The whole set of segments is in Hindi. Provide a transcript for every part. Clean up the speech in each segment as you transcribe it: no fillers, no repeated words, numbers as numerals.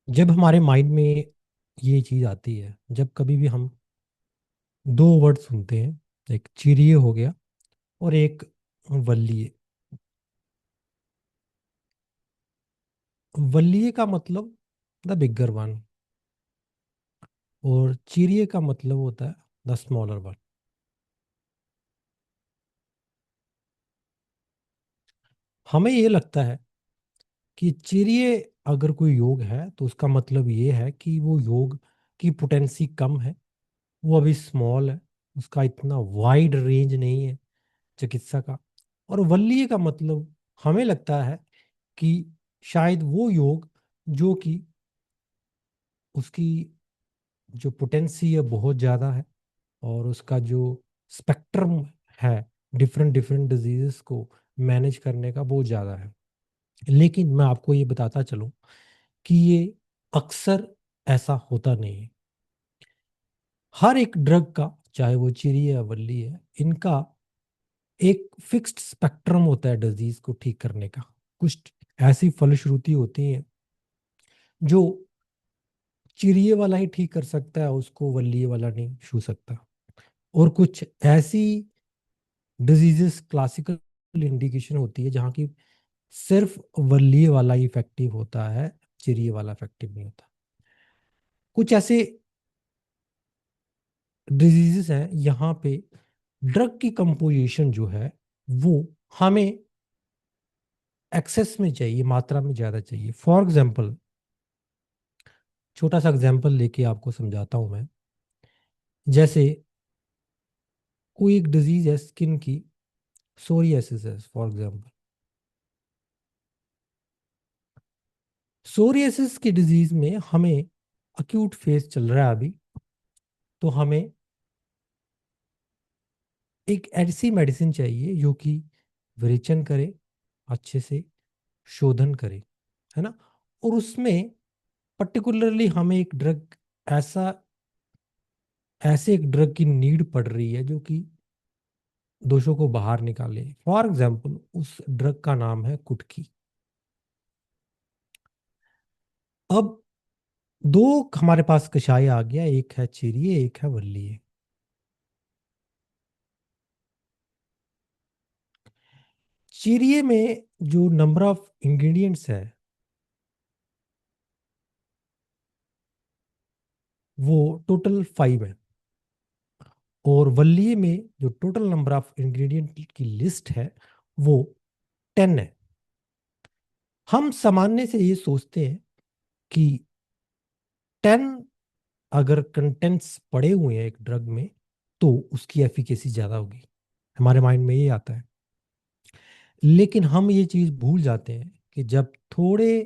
जब हमारे माइंड में ये चीज़ आती है, जब कभी भी हम दो वर्ड सुनते हैं, एक चिड़िए हो गया और एक वल्लीय। वल्लीय का मतलब द बिगर वन, और चिड़िए का मतलब होता है द स्मॉलर वन। हमें ये लगता है कि चिड़िए अगर कोई योग है तो उसका मतलब ये है कि वो योग की पोटेंसी कम है, वो अभी स्मॉल है, उसका इतना वाइड रेंज नहीं है चिकित्सा का। और वल्लीय का मतलब हमें लगता है कि शायद वो योग जो कि उसकी जो पोटेंसी है बहुत ज़्यादा है, और उसका जो स्पेक्ट्रम है डिफरेंट डिफरेंट डिजीजेस को मैनेज करने का बहुत ज़्यादा है। लेकिन मैं आपको ये बताता चलूँ कि ये अक्सर ऐसा होता नहीं है। हर एक ड्रग का, चाहे वो चिरी है या वल्ली है, इनका एक फिक्स्ड स्पेक्ट्रम होता है डिजीज को ठीक करने का। कुछ ऐसी फलश्रुति होती है जो चिरिये वाला ही ठीक कर सकता है, उसको वल्लीय वाला नहीं छू सकता। और कुछ ऐसी डिजीजेस क्लासिकल इंडिकेशन होती है जहाँ की सिर्फ वल्लीय वाला ही इफेक्टिव होता है, चिरिये वाला इफेक्टिव नहीं होता। कुछ ऐसे डिजीजेस हैं यहाँ पे ड्रग की कंपोजिशन जो है वो हमें एक्सेस में चाहिए, मात्रा में ज़्यादा चाहिए। फॉर एग्जांपल, छोटा सा एग्जांपल लेके आपको समझाता हूँ मैं। जैसे कोई एक डिजीज है स्किन की, सोरियासिस है फॉर एग्जांपल। सोरियासिस की डिजीज में हमें अक्यूट फेज चल रहा है अभी, तो हमें एक ऐसी मेडिसिन चाहिए जो कि विरेचन करे, अच्छे से शोधन करे, है ना। और उसमें पर्टिकुलरली हमें एक ड्रग, ऐसा ऐसे एक ड्रग की नीड पड़ रही है जो कि दोषों को बाहर निकाले। फॉर एग्जाम्पल, उस ड्रग का नाम है कुटकी। अब दो हमारे पास कषाय आ गया, एक है चिरिये, एक है वल्लीय। चिरिये में जो नंबर ऑफ इंग्रेडिएंट्स है वो टोटल 5 है, और वल्लीय में जो टोटल नंबर ऑफ इंग्रेडिएंट की लिस्ट है वो 10 है। हम सामान्य से ये सोचते हैं कि 10 अगर कंटेंट्स पड़े हुए हैं एक ड्रग में तो उसकी एफिकेसी ज्यादा होगी, हमारे माइंड में ये आता है। लेकिन हम ये चीज भूल जाते हैं कि जब थोड़े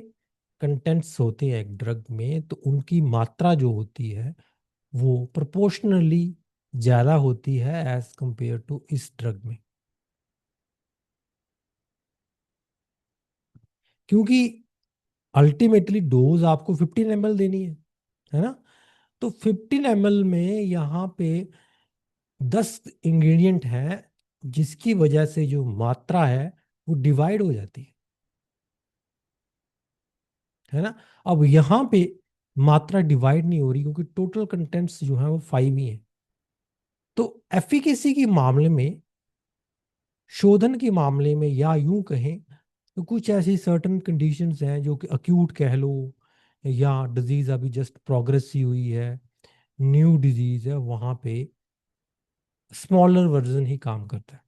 कंटेंट्स होते हैं एक ड्रग में तो उनकी मात्रा जो होती है वो प्रोपोर्शनली ज्यादा होती है एज कंपेयर टू इस ड्रग में। क्योंकि अल्टीमेटली डोज आपको 15 ml देनी है ना। तो 15 ml में यहाँ पे 10 इंग्रेडिएंट है, जिसकी वजह से जो मात्रा है वो डिवाइड हो जाती है ना। अब यहाँ पे मात्रा डिवाइड नहीं हो रही क्योंकि टोटल कंटेंट्स जो है वो 5 ही है। तो एफिकेसी के मामले में, शोधन के मामले में, या यूं कहें तो कुछ ऐसी सर्टन कंडीशंस हैं जो कि अक्यूट कह लो, या डिजीज अभी जस्ट प्रोग्रेस ही हुई है, न्यू डिजीज है, वहां पे स्मॉलर वर्जन ही काम करता है।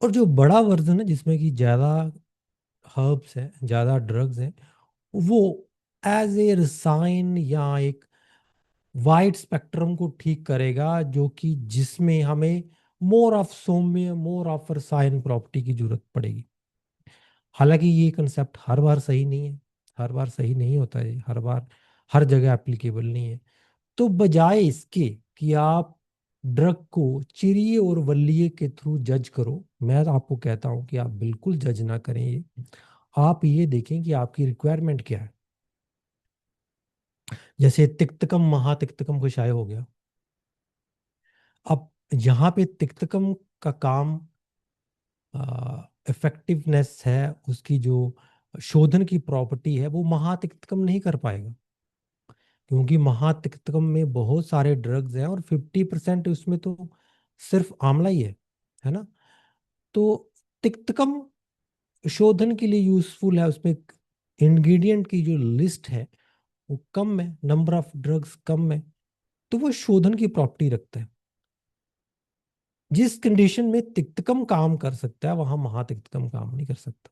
और जो बड़ा वर्जन है जिसमें कि ज्यादा हर्ब्स हैं, ज्यादा ड्रग्स हैं, वो एज ए रसायन या एक वाइड स्पेक्ट्रम को ठीक करेगा, जो कि जिसमें हमें मोर ऑफ सौम्य, मोर ऑफ रसायन प्रॉपर्टी की जरूरत पड़ेगी। हालांकि ये कंसेप्ट हर बार सही नहीं है, हर बार सही नहीं होता है, हर बार हर जगह एप्लीकेबल नहीं है। तो बजाय इसके कि आप ड्रग को चिरिये और वल्लीय के थ्रू जज करो, मैं तो आपको कहता हूं कि आप बिल्कुल जज ना करें ये। आप ये देखें कि आपकी रिक्वायरमेंट क्या है। जैसे तिक्तकम महातिक्तकम कषाय हो गया। अब यहाँ पे तिक्तकम का काम, इफेक्टिवनेस है उसकी, जो शोधन की प्रॉपर्टी है वो महातिक्तकम नहीं कर पाएगा, क्योंकि महातिक्तकम में बहुत सारे ड्रग्स हैं और 50% उसमें तो सिर्फ आंवला ही है ना। तो तिक्तकम शोधन के लिए यूजफुल है, उसमें इंग्रेडिएंट की जो लिस्ट है वो कम है, नंबर ऑफ ड्रग्स कम है, तो वो शोधन की प्रॉपर्टी रखता है। जिस कंडीशन में तिक्तकम काम कर सकता है वहां महातिक्तकम काम नहीं कर सकता।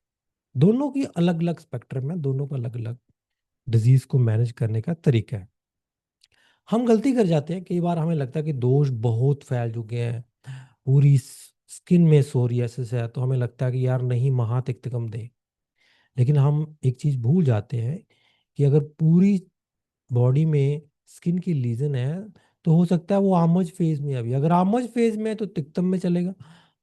दोनों की अलग अलग स्पेक्ट्रम है, दोनों का अलग अलग डिजीज को मैनेज करने का तरीका है। हम गलती कर जाते हैं, कई बार हमें लगता है कि दोष बहुत फैल चुके हैं, पूरी स्किन में सोरियासिस है, तो हमें लगता है कि यार नहीं महातिक्तकम दे। लेकिन हम एक चीज भूल जाते हैं कि अगर पूरी बॉडी में स्किन की लीजन है तो हो सकता है वो आमज फेज में है। अभी अगर आमज फेज में है तो तिक्तम में चलेगा।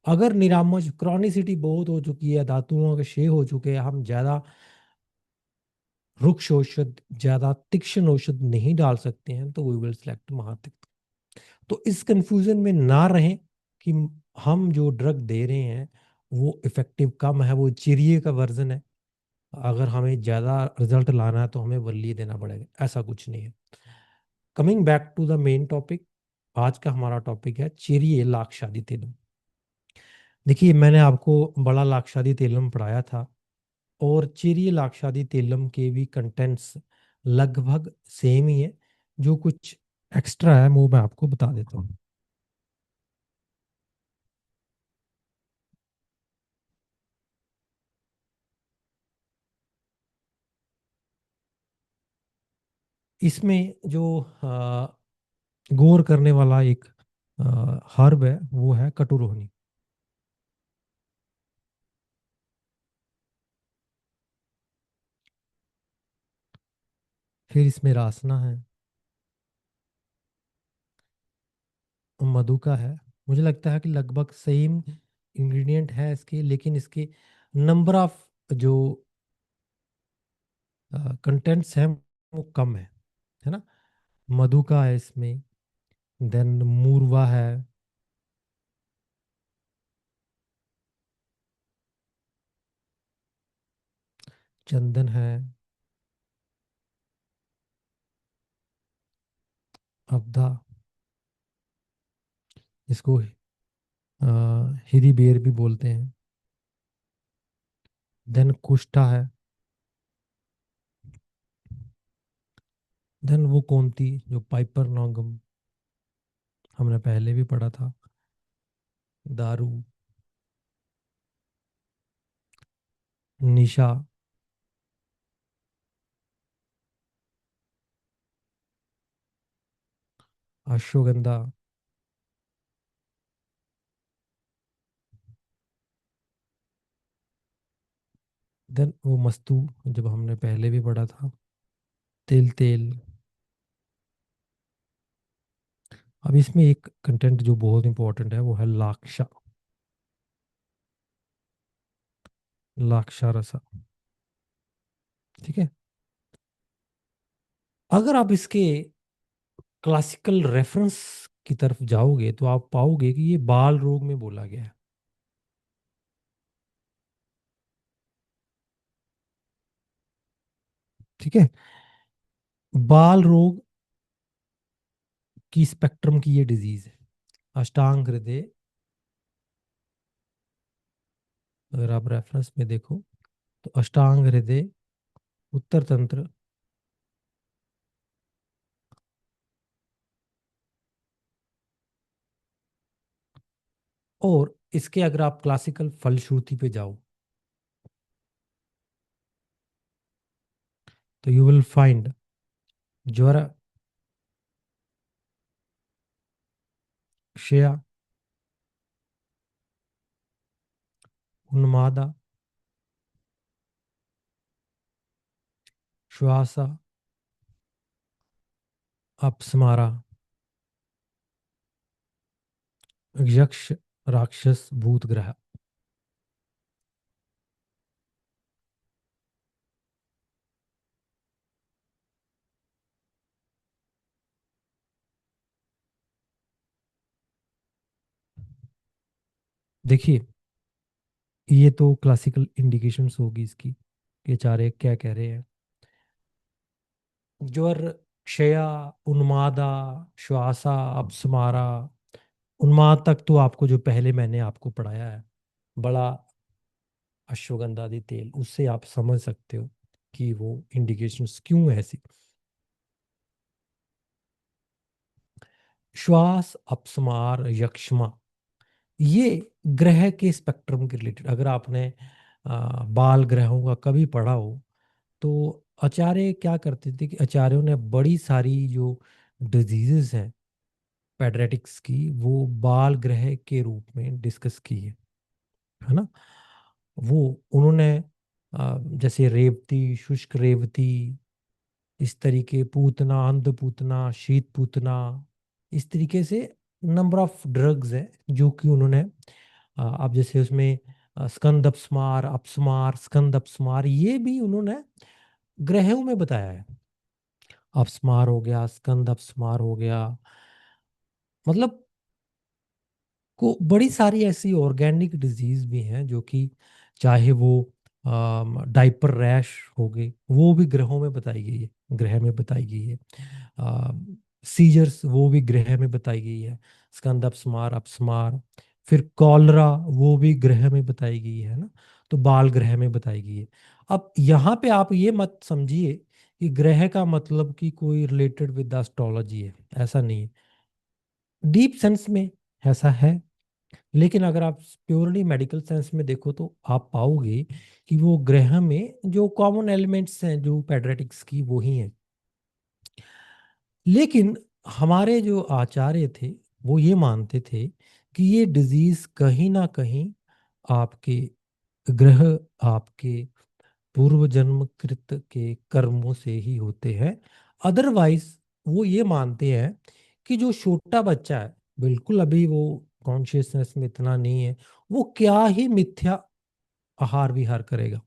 अगर निरामज क्रॉनिसिटी बहुत हो चुकी है, धातुओं के क्षय हो चुके हैं, हम ज्यादा रुक्ष औषध, ज्यादा तीक्ष्ण औषध नहीं डाल सकते हैं, तो वी विल सेलेक्ट महातिक्तम। तो इस कंफ्यूजन में ना रहें कि हम जो ड्रग दे रहे हैं वो इफेक्टिव कम है, वो चिरिए का वर्जन है, अगर हमें ज़्यादा रिजल्ट लाना है तो हमें वल्ली देना पड़ेगा, ऐसा कुछ नहीं है। Coming back to the main topic, आज का हमारा टॉपिक है चिरिए लाक्षादी तेलम। देखिए मैंने आपको बड़ा लाक्षादी तेलम पढ़ाया था, और चिरिए लाक्षादी तेलम के भी कंटेंट्स लगभग सेम ही है। जो कुछ एक्स्ट्रा है वो मैं आपको बता देता हूँ। इसमें जो गौर करने वाला एक हर्ब है वो है कटुरोहनी। फिर इसमें रासना है, मधु का है। मुझे लगता है कि लगभग सेम इंग्रेडिएंट है इसके, लेकिन इसके नंबर ऑफ जो कंटेंट्स हैं वो कम है ना। मधु का है इसमें, देन मूरवा है, चंदन है, अब्दा, इसको हिरी बेर भी बोलते हैं, देन कुष्ठा है, देन वो कौन थी जो पाइपर नॉगम, हमने पहले भी पढ़ा था, दारू, निशा, अश्वगंधा, देन वो मस्तू जब हमने पहले भी पढ़ा था, तिल तेल। अब इसमें एक कंटेंट जो बहुत इंपॉर्टेंट है वो है लाक्षा, लाक्षा रसा। ठीक है, अगर आप इसके क्लासिकल रेफरेंस की तरफ जाओगे तो आप पाओगे कि ये बाल रोग में बोला गया है। ठीक है, बाल रोग की स्पेक्ट्रम की ये डिजीज है। अष्टांग हृदय, अगर आप रेफरेंस में देखो तो अष्टांग हृदय, उत्तर तंत्र, और इसके अगर आप क्लासिकल फलश्रुति पे जाओ तो यू विल फाइंड ज्वर, क्षया, उन्मादा, श्वासा, अपस्मारा, यक्ष, राक्षस, भूत ग्रह। देखिए ये तो क्लासिकल इंडिकेशंस होगी इसकी, कि आचार्य क्या कह रहे हैं। ज्वर, क्षया, उन्मादा, श्वासा, अपस्मारा। उन्माद तक तो आपको जो पहले मैंने आपको पढ़ाया है, बड़ा अश्वगंधादि तेल, उससे आप समझ सकते हो कि वो इंडिकेशंस क्यों है ऐसी। श्वास, अपस्मार, यक्ष्मा, ये ग्रह के स्पेक्ट्रम के रिलेटेड, अगर आपने बाल ग्रहों का कभी पढ़ा हो, तो आचार्य क्या करते थे कि आचार्यों ने बड़ी सारी जो डिजीजेस हैं पेड्रेटिक्स की, वो बाल ग्रह के रूप में डिस्कस की है ना। वो उन्होंने जैसे रेवती, शुष्क रेवती, इस तरीके पूतना, अंध पूतना, शीत पूतना, इस तरीके से नंबर ऑफ ड्रग्स है जो कि उन्होंने अब जैसे उसमें स्कंद अपस्मार, अपस्मार, स्कंद अपस्मार, ये भी उन्होंने ग्रहों में बताया है। अपस्मार हो गया, स्कंद अपस्मार हो गया, मतलब को बड़ी सारी ऐसी ऑर्गेनिक डिजीज भी हैं जो कि चाहे वो डाइपर रैश हो गई, वो भी ग्रहों में बताई गई है, ग्रह में बताई गई है। सीजर्स, वो भी ग्रह में बताई गई है। स्कंद अपस्मार, अपस्मार, फिर कॉलरा, वो भी ग्रह में बताई गई है ना। तो बाल ग्रह में बताई गई है। अब यहाँ पे आप ये मत समझिए कि ग्रह का मतलब कि कोई रिलेटेड विद एस्ट्रोलॉजी है, ऐसा नहीं है। डीप सेंस में ऐसा है, लेकिन अगर आप प्योरली मेडिकल सेंस में देखो तो आप पाओगे कि वो ग्रह में जो कॉमन एलिमेंट्स हैं जो पेड्रेटिक्स की, वो ही हैं। लेकिन हमारे जो आचार्य थे, वो ये मानते थे कि ये डिजीज कहीं ना कहीं आपके ग्रह, आपके पूर्व जन्म कृत के कर्मों से ही होते हैं। अदरवाइज वो ये मानते हैं कि जो छोटा बच्चा है, बिल्कुल अभी वो कॉन्शियसनेस में इतना नहीं है, वो क्या ही मिथ्या आहार विहार करेगा,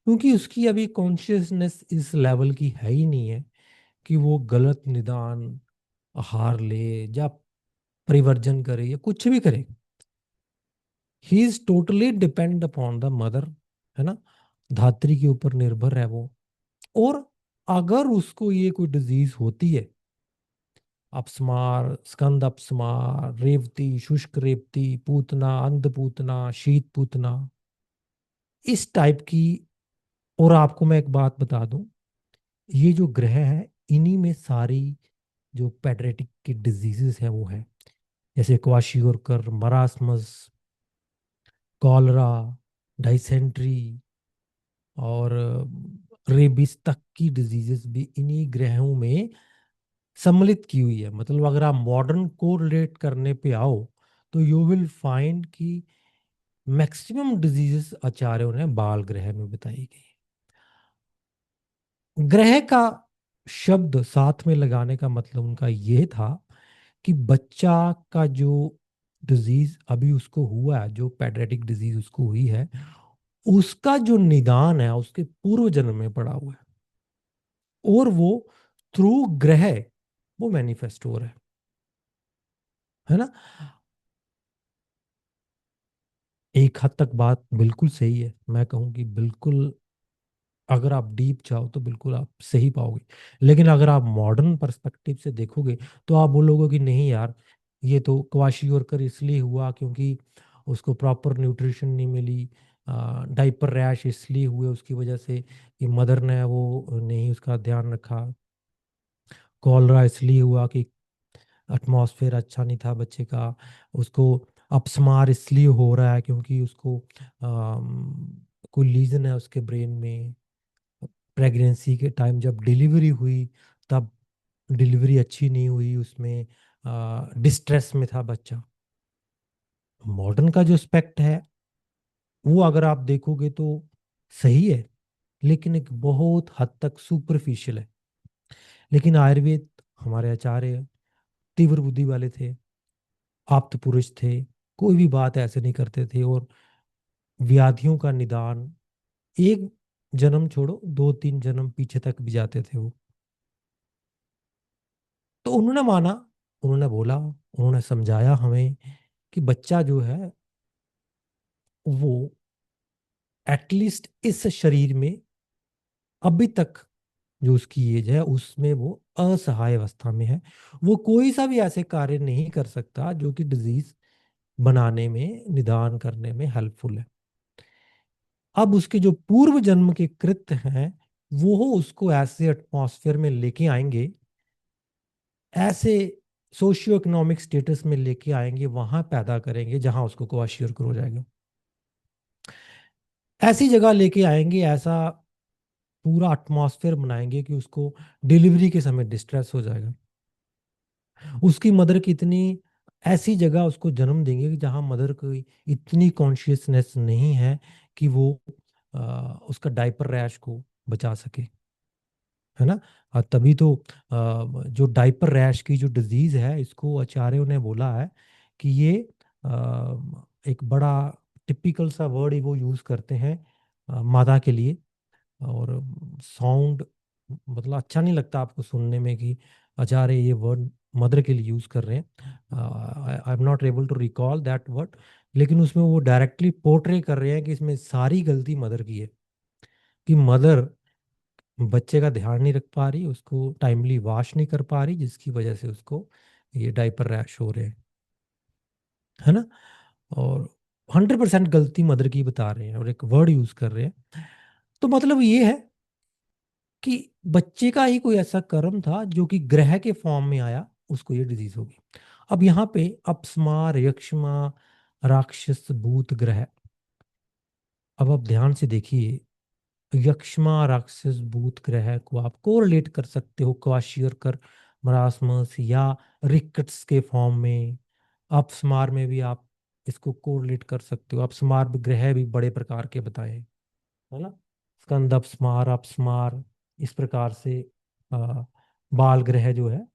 क्योंकि उसकी अभी कॉन्शियसनेस इस लेवल की है ही नहीं है कि वो गलत निदान आहार ले या परिवर्जन करे या कुछ भी करे। He is totally depend upon the mother, है ना, धात्री के ऊपर निर्भर है वो। और अगर उसको ये कोई डिजीज होती है, अपस्मार, स्कंद अपस्मार, रेवती, शुष्क रेवती, पूतना, अंध पूतना, शीत पूतना, इस टाइप की। और आपको मैं एक बात बता दूं, ये जो ग्रह है, इन्हीं में सारी जो पेड्रेटिक की डिजीजेस हैं वो है, जैसे क्वाशियोरकर, मरासमस, कॉलरा, डाइसेंट्री और रेबिस तक की डिजीजेस भी इन्हीं ग्रहों में सम्मिलित की हुई है। मतलब अगर आप मॉडर्न को रिलेट करने पे आओ, तो यू विल फाइंड कि मैक्सिमम डिजीजेस आचार्यों ने बाल ग्रह में बताई गई। ग्रह का शब्द साथ में लगाने का मतलब उनका ये था कि बच्चा का जो डिजीज अभी उसको हुआ है, जो पेड्रेटिक डिजीज उसको हुई है, उसका जो निदान है उसके पूर्व जन्म में पड़ा हुआ है, और वो थ्रू ग्रह वो मैनिफेस्ट हो रहा है ना। एक हद तक बात बिल्कुल सही है, मैं कहूँ कि बिल्कुल, अगर आप डीप जाओ तो बिल्कुल आप सही पाओगे। लेकिन अगर आप मॉडर्न पर्सपेक्टिव से देखोगे, तो आप बोलोगे कि नहीं यार, ये तो क्वाशियोरकर इसलिए हुआ क्योंकि उसको प्रॉपर न्यूट्रिशन नहीं मिली, डाइपर रैश इसलिए हुए उसकी वजह से कि मदर ने वो नहीं उसका ध्यान रखा, कॉलरा इसलिए हुआ कि एटमॉस्फेयर अच्छा नहीं था बच्चे का, उसको अपस्मार इसलिए हो रहा है क्योंकि उसको कोई लीजन है उसके ब्रेन में, प्रेगनेंसी के टाइम जब डिलीवरी हुई तब डिलीवरी अच्छी नहीं हुई, उसमें डिस्ट्रेस में था बच्चा। मॉडर्न का जो एस्पेक्ट है वो अगर आप देखोगे तो सही है, लेकिन एक बहुत हद तक सुपरफिशियल है। लेकिन आयुर्वेद, हमारे आचार्य तीव्र बुद्धि वाले थे, आप्त पुरुष थे, कोई भी बात ऐसे नहीं करते थे, और व्याधियों का निदान एक जन्म छोड़ो, दो तीन जन्म पीछे तक भी जाते थे वो। तो उन्होंने माना, उन्होंने बोला, उन्होंने समझाया हमें कि बच्चा जो है वो एटलीस्ट इस शरीर में अभी तक जो उसकी एज है उसमें वो असहाय अवस्था में है। वो कोई सा भी ऐसे कार्य नहीं कर सकता जो कि डिजीज बनाने में, निदान करने में हेल्पफुल है। अब उसके जो पूर्व जन्म के कृत्य हैं वो उसको ऐसे एटमॉस्फेयर में लेके आएंगे, ऐसे सोशियो इकोनॉमिक स्टेटस में लेके आएंगे, वहां पैदा करेंगे जहां उसको क्वाशियर हो जाएगा। ऐसी जगह लेके आएंगे, ऐसा पूरा एटमॉस्फेयर बनाएंगे कि उसको डिलीवरी के समय डिस्ट्रेस हो जाएगा। उसकी मदर की इतनी ऐसी जगह उसको जन्म देंगे कि जहां मदर को इतनी कॉन्शियसनेस नहीं है कि वो उसका डायपर रैश को बचा सके, है ना। तभी तो जो डायपर रैश की जो डिजीज है, इसको आचार्यों ने बोला है कि ये एक बड़ा टिपिकल सा वर्ड ही वो यूज करते हैं मादा के लिए। और साउंड मतलब अच्छा नहीं लगता आपको सुनने में कि आचार्य ये वर्ड मदर के लिए यूज कर रहे हैं। I am not able to recall that word, लेकिन उसमें वो डायरेक्टली पोर्ट्रे कर रहे हैं कि इसमें सारी गलती मदर की है, कि मदर बच्चे का ध्यान नहीं रख पा रही, उसको टाइमली वॉश नहीं कर पा रही, जिसकी वजह से उसको ये डायपर रैश हो रहे हैं, है ना। और 100% गलती मदर की बता रहे हैं और एक वर्ड यूज कर रहे हैं। तो मतलब ये है कि बच्चे का ही कोई ऐसा कर्म था जो कि ग्रह के फॉर्म में आया, उसको ये डिजीज होगी। अब यहाँ पे अपस्मार, यक्ष्मा, राक्षस, भूत, ग्रह, अब आप ध्यान से देखिए। यक्ष्मा, राक्षस, भूत, ग्रह को आप कोरिलेट कर सकते हो क्वाशियरकर, मरासमस या रिकेट्स के फॉर्म में। अपस्मार में भी आप इसको कोरिलेट कर सकते हो। अपस्मार भी, ग्रह भी बड़े प्रकार के बताए हैं, है ना। स्कंद अपस्मार, अपस्मार, इस प्रकार से आ, बाल ग्रह जो है,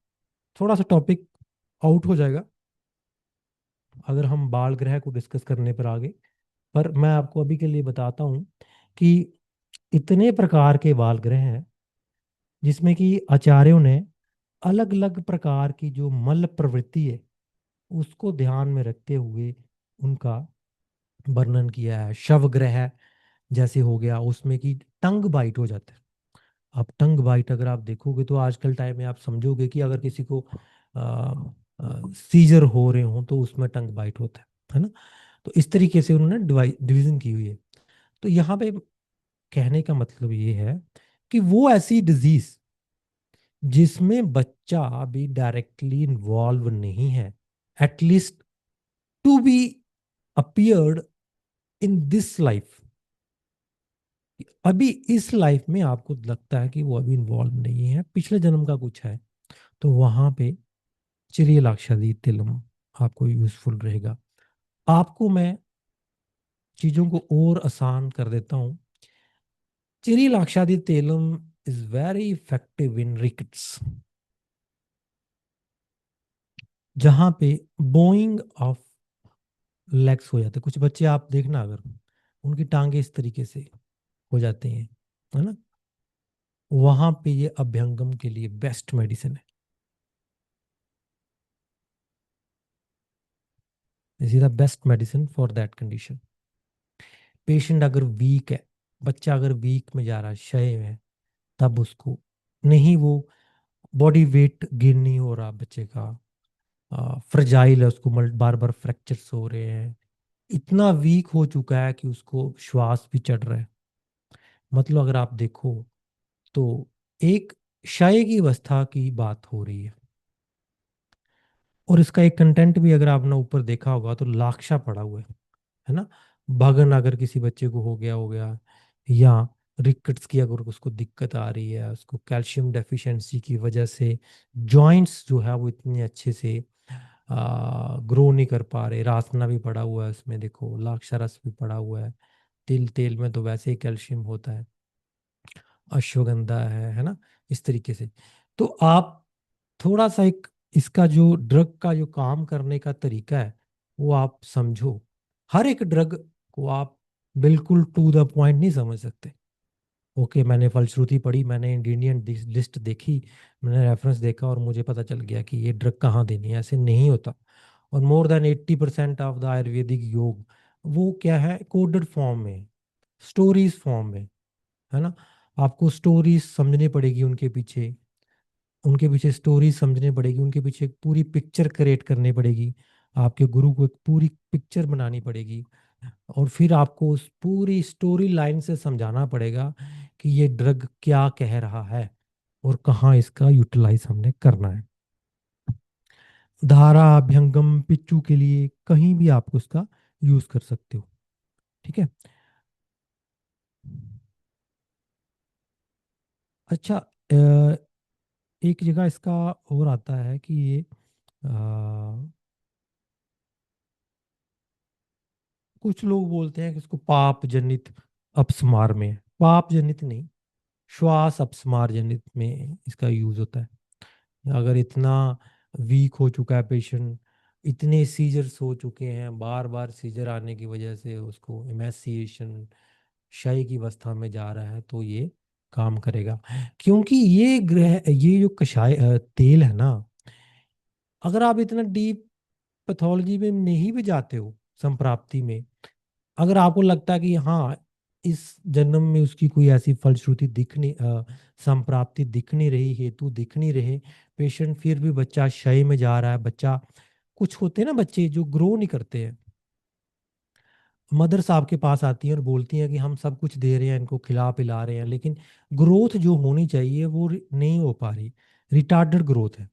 थोड़ा सा टॉपिक आउट हो जाएगा अगर हम बाल ग्रह को डिस्कस करने पर आगे। पर मैं आपको अभी के लिए बताता हूँ कि इतने प्रकार के बाल ग्रह हैं जिसमें कि आचार्यों ने अलग अलग प्रकार की जो मल प्रवृत्ति है उसको ध्यान में रखते हुए उनका वर्णन किया है। शव ग्रह जैसे हो गया, उसमें कि टंग बाइट हो जाता है। अब टंग बाइट अगर आप देखोगे तो आजकल टाइम में आप समझोगे कि अगर किसी को सीजर हो रहे हो तो उसमें टंग बाइट होता है ना। तो इस तरीके से उन्होंने डिवीजन की हुई है। तो यहाँ पे कहने का मतलब ये है कि वो ऐसी डिजीज जिसमें बच्चा अभी डायरेक्टली इन्वॉल्व नहीं है, at least to be appeared in this life, अभी इस लाइफ में आपको लगता है कि वो अभी इन्वॉल्व नहीं है, पिछले जन्म का कुछ है, तो वहां पे चिरियलाक्षादी तिलम आपको यूजफुल रहेगा। आपको मैं चीजों को और आसान कर देता हूँ। चिरियलाक्षादी तिलम is very effective in rickets, जहां पे बोइंग ऑफ लेग्स हो जाते हैं। कुछ बच्चे आप देखना, अगर उनकी टांगे इस तरीके से हो जाते हैं, है ना, वहां पे ये अभ्यंगम के लिए बेस्ट मेडिसिन है। This is the best medicine for that condition. Patient अगर वीक है, बच्चा अगर वीक में जा रहा है, क्षय है, तब उसको नहीं, वो बॉडी वेट गेन नहीं हो रहा बच्चे का, फ्रजाइल है, उसको बार बार फ्रैक्चर्स हो रहे हैं, इतना वीक हो चुका है कि उसको श्वास भी चढ़ रहा है, मतलब अगर आप देखो तो एक क्षय की अवस्था की बात हो रही है। और इसका एक कंटेंट भी अगर आपने ऊपर देखा होगा तो लाक्षा पड़ा हुआ है ना। भगन अगर किसी बच्चे को हो गया, या रिकेट्स की अगर उसको दिक्कत आ रही है, उसको कैल्शियम डेफिशिएंसी की वजह से जॉइंट्स जो है वो इतने अच्छे से ग्रो नहीं कर पा रहे, रासना भी पड़ा हुआ है उसमें, देखो लाक्षा रस भी पड़ा हुआ है, तिल तेल में तो वैसे ही कैल्शियम होता है, अश्वगंधा है ना, इस तरीके से। तो आप थोड़ा सा एक इसका जो ड्रग का जो काम करने का तरीका है वो आप समझो। हर एक ड्रग को आप बिल्कुल टू द पॉइंट नहीं समझ सकते। ओके, मैंने फलश्रुति पढ़ी, मैंने इंग्रेडिएंट लिस्ट देखी, मैंने रेफरेंस देखा और मुझे पता चल गया कि ये ड्रग कहाँ देनी है, ऐसे नहीं होता। और more than 80% of the Ayurvedic योग वो क्या है, कोडेड फॉर्म में, स्टोरीज फॉर्म में, है ना। आपको स्टोरीज समझनी पड़ेगी उनके पीछे, उनके पीछे स्टोरी समझनी पड़ेगी, उनके पीछे एक पूरी पिक्चर क्रिएट करनी पड़ेगी। आपके गुरु को एक पूरी पिक्चर बनानी पड़ेगी, और फिर आपको उस पूरी स्टोरी लाइन से समझाना पड़ेगा कि ये ड्रग क्या कह रहा है और कहाँ इसका यूटिलाइज हमने करना है। धारा, अभ्यंगम, पिच्चू के लिए कहीं भी आप उसका यूज कर सकते हो। ठीक है। अच्छा, एक जगह इसका और आता है कि ये कुछ लोग बोलते हैं कि इसको पाप जनित अपस्मार में, पाप जनित नहीं, श्वास अपस्मार जनित में इसका यूज होता है। अगर इतना वीक हो चुका है पेशेंट, इतने सीजर्स हो चुके हैं, बार बार सीजर आने की वजह से उसको इमेसिएशन, क्षय की अवस्था में जा रहा है, तो ये काम करेगा। क्योंकि ये ग्रह, ये जो कषाय तेल है ना, अगर आप इतना डीप पैथोलॉजी में नहीं भी जाते हो संप्राप्ति में, अगर आपको लगता है कि हाँ इस जन्म में उसकी कोई ऐसी फलश्रुति दिख नहीं, संप्राप्ति दिख नहीं रही, हेतु दिख नहीं रहे, पेशेंट फिर भी बच्चा क्षय में जा रहा है, बच्चा, कुछ होते हैं ना बच्चे जो ग्रो नहीं करते हैं, मदर साहब के पास आती हैं और बोलती हैं कि हम सब कुछ दे रहे हैं, इनको खिला पिला रहे हैं, लेकिन ग्रोथ जो होनी चाहिए वो नहीं हो पा रही, रिटार्डेड ग्रोथ है,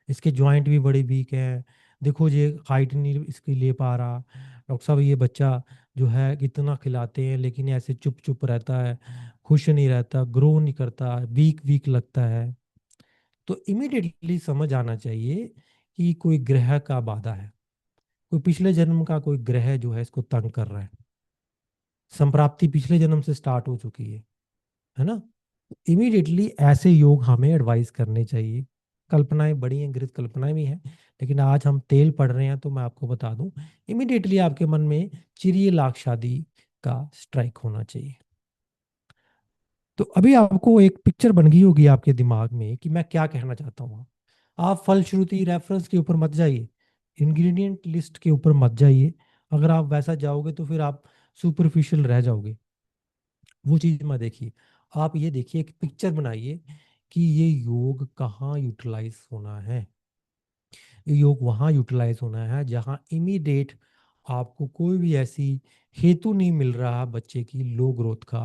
इसके जॉइंट भी बड़े वीक हैं, देखो ये हाइट नहीं इसकी ले पा रहा, डॉक्टर साहब ये बच्चा जो है कितना खिलाते हैं लेकिन ऐसे चुप चुप रहता है, खुश नहीं रहता, ग्रो नहीं करता, वीक वीक लगता है। तो इमिडिएटली समझ आना चाहिए कि कोई ग्रह का बाधा है, कोई पिछले जन्म का कोई ग्रह जो है इसको तंग कर रहा है, संप्राप्ति पिछले जन्म से स्टार्ट हो चुकी है ना। इमीडिएटली ऐसे योग हमें एडवाइस करने चाहिए। कल्पनाएं बड़ी हैं, गृहस्थ कल्पनाएं भी हैं, लेकिन आज हम तेल पढ़ रहे हैं तो मैं आपको बता दूं, इमीडिएटली आपके मन में चिरिय लाख शादी का स्ट्राइक होना चाहिए। तो अभी आपको एक पिक्चर बन गई होगी आपके दिमाग में कि मैं क्या कहना चाहता हूँ। आप फलश्रुति रेफरेंस के ऊपर मत जाइए, इंग्रेडिएंट लिस्ट के ऊपर मत जाइए। अगर आप वैसा जाओगे तो फिर आप सुपरफिशियल रह जाओगे। वो चीज में देखिए, आप ये देखिए, एक पिक्चर बनाइए कि ये योग कहाँ यूटिलाइज होना है। ये योग वहाँ यूटिलाइज होना है जहाँ इमीडिएट आपको कोई भी ऐसी हेतु नहीं मिल रहा बच्चे की लो ग्रोथ का,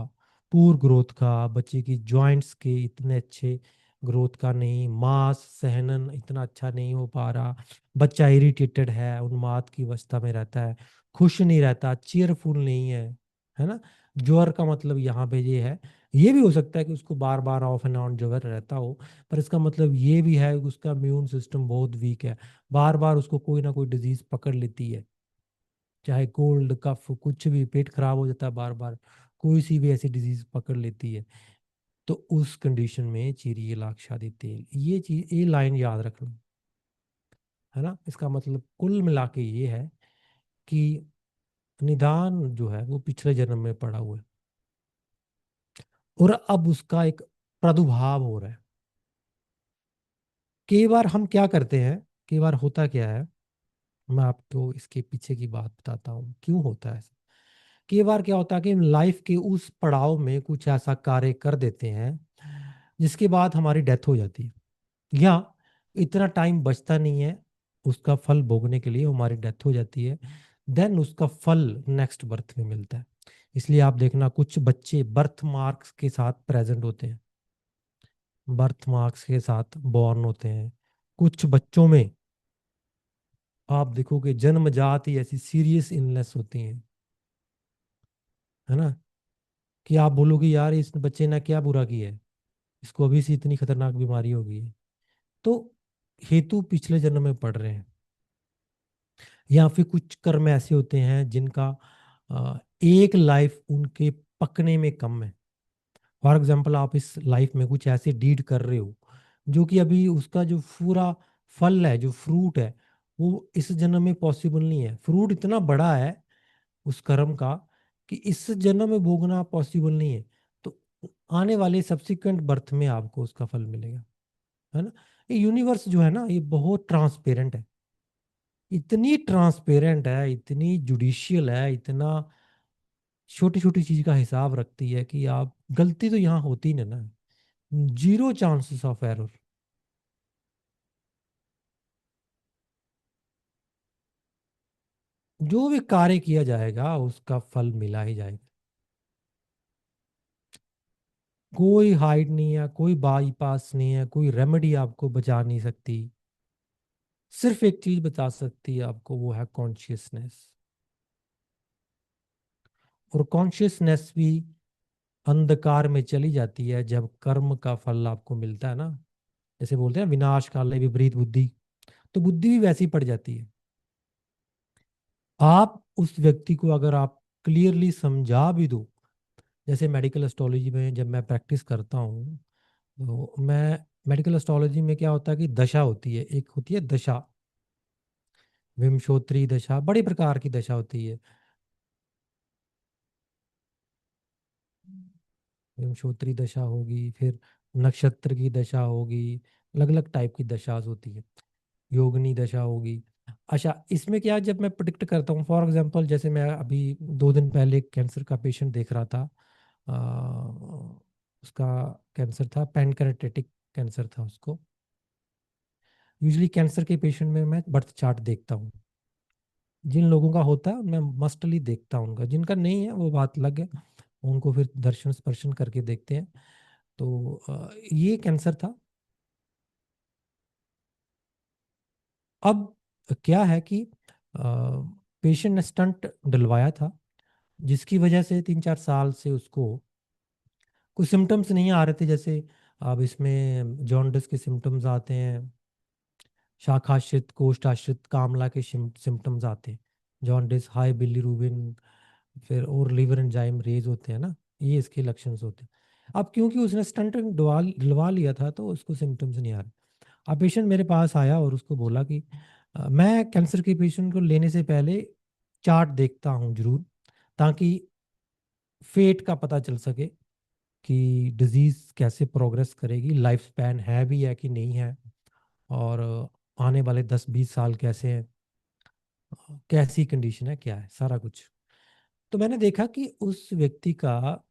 पुअर ग्रोथ का, बच्चे की जॉइंट्स के इतने अच्छे ग्रोथ का नहीं, मांस सहनन इतना अच्छा नहीं हो पा रहा, बच्चा इरिटेटेड है, उन्माद की अवस्था में रहता है, खुश नहीं रहता, चीयरफुल नहीं है ना। ज्वर का मतलब यहाँ पे ये है, ये भी हो सकता है कि उसको बार बार ऑफ एंड ऑन ज्वर रहता हो, पर इसका मतलब ये भी है कि उसका इम्यून सिस्टम बहुत वीक है, बार बार उसको कोई ना कोई डिजीज पकड़ लेती है, चाहे कोल्ड कफ कुछ भी, पेट खराब हो जाता है बार बार, कोई सी भी ऐसी डिजीज पकड़ लेती है। तो उस कंडीशन में चीरी लाक्षादी तेल, ये चीज, ये लाइन याद रखना, है ना। इसका मतलब कुल मिला के ये है कि निदान जो है वो पिछले जन्म में पड़ा हुआ है, और अब उसका एक प्रादुर्भाव हो रहा है। कई बार हम क्या करते हैं, कई बार होता क्या है, मैं आपको इसके पीछे की बात बताता हूँ क्यों होता है ऐसा। कई बार क्या होता है कि लाइफ के उस पड़ाव में कुछ ऐसा कार्य कर देते हैं जिसके बाद हमारी डेथ हो जाती है, या इतना टाइम बचता नहीं है उसका फल भोगने के लिए, हमारी डेथ हो जाती है, देन उसका फल नेक्स्ट बर्थ में मिलता है। इसलिए आप देखना कुछ बच्चे बर्थ मार्क्स के साथ प्रेजेंट होते हैं, बर्थ मार्क्स के साथ बॉर्न होते हैं। कुछ बच्चों में आप देखोगे जन्मजात ही ऐसी सीरियस इलनेस होती हैं, है ना, कि आप बोलोगे यार इस बच्चे ने क्या बुरा किया है, इसको अभी से इतनी खतरनाक बीमारी हो गई है। तो हेतु पिछले जन्म में पड़ रहे हैं, या फिर कुछ कर्म ऐसे होते हैं जिनका एक लाइफ उनके पकने में कम है। फॉर एग्जाम्पल, आप इस लाइफ में कुछ ऐसे डीड कर रहे हो जो कि अभी उसका जो पूरा फल है, जो फ्रूट है, वो इस जन्म में पॉसिबल नहीं है। फ्रूट इतना बड़ा है उस कर्म का कि इस जन्म में भोगना पॉसिबल नहीं है। तो आने वाले सब्सिक्वेंट बर्थ में आपको उसका फल मिलेगा, है ना। ये यूनिवर्स जो है ना, ये बहुत ट्रांसपेरेंट है, इतनी ट्रांसपेरेंट है, इतनी जुडिशियल है, इतना छोटी छोटी चीज का हिसाब रखती है कि आप गलती तो यहाँ होती नहीं ना, जीरो चांसेस ऑफ एरर। जो भी कार्य किया जाएगा उसका फल मिला ही जाएगा। कोई हाइड नहीं है, कोई बाईपास नहीं है, कोई रेमेडी आपको बचा नहीं सकती। सिर्फ एक चीज बता सकती है आपको, वो है कॉन्शियसनेस। और कॉन्शियसनेस भी अंधकार में चली जाती है जब कर्म का फल आपको मिलता है ना। जैसे बोलते हैं विनाश काले विपरीत बुद्धि, तो बुद्धि भी वैसी पड़ जाती है। आप उस व्यक्ति को अगर आप क्लियरली समझा भी दो, जैसे मेडिकल एस्ट्रोलॉजी में जब मैं प्रैक्टिस करता हूँ, तो मैं मेडिकल एस्ट्रोलॉजी में क्या होता है कि दशा होती है, एक होती है दशा, विमशोत्री दशा, बड़ी प्रकार की दशा होती है। विमशोत्री दशा होगी, फिर नक्षत्र की दशा होगी, अलग अलग टाइप की दशा होती है, योगनी दशा होगी। अच्छा, इसमें क्या है, जब मैं प्रिडिक्ट करता हूँ, फॉर एग्जांपल जैसे मैं अभी 2 दिन पहले एक कैंसर का पेशेंट देख रहा था। उसका कैंसर था, पैनक्रेटेटिक कैंसर था उसको। यूजली कैंसर के पेशेंट में मैं बर्थ चार्ट देखता हूँ। जिन लोगों का होता है मैं मस्टली देखता हूँ उनका, जिनका नहीं है वो बात अलग है, उनको फिर दर्शन स्पर्शन करके देखते हैं। तो ये कैंसर था। अब क्या है कि पेशेंट ने स्टंट डलवाया था, जिसकी वजह से 3-4 साल से उसको कुछ सिम्टम्स नहीं आ रहे थे। जैसे अब इसमें जॉन्डिस के सिम्टम्स आते हैं, शाखाश्रित कोष्ठाश्रित कामला के सिम्टम्स आते हैं, जॉन्डिस, हाई बिलीरुबिन, फिर और लिवर एंजाइम रेज होते हैं ना, ये इसके लक्षण होते हैं। अब क्योंकि उसने स्टंट डलवा लिया था तो उसको सिम्टम्स नहीं आ रहे। अब पेशेंट मेरे पास आया और उसको बोला कि मैं कैंसर के पेशेंट को लेने से पहले चार्ट देखता हूँ जरूर, ताकि फेट का पता चल सके कि डिजीज कैसे प्रोग्रेस करेगी, लाइफ स्पैन है भी है कि नहीं है, और आने वाले 10-20 साल कैसे हैं, कैसी कंडीशन है, क्या है, सारा कुछ। तो मैंने देखा कि उस व्यक्ति का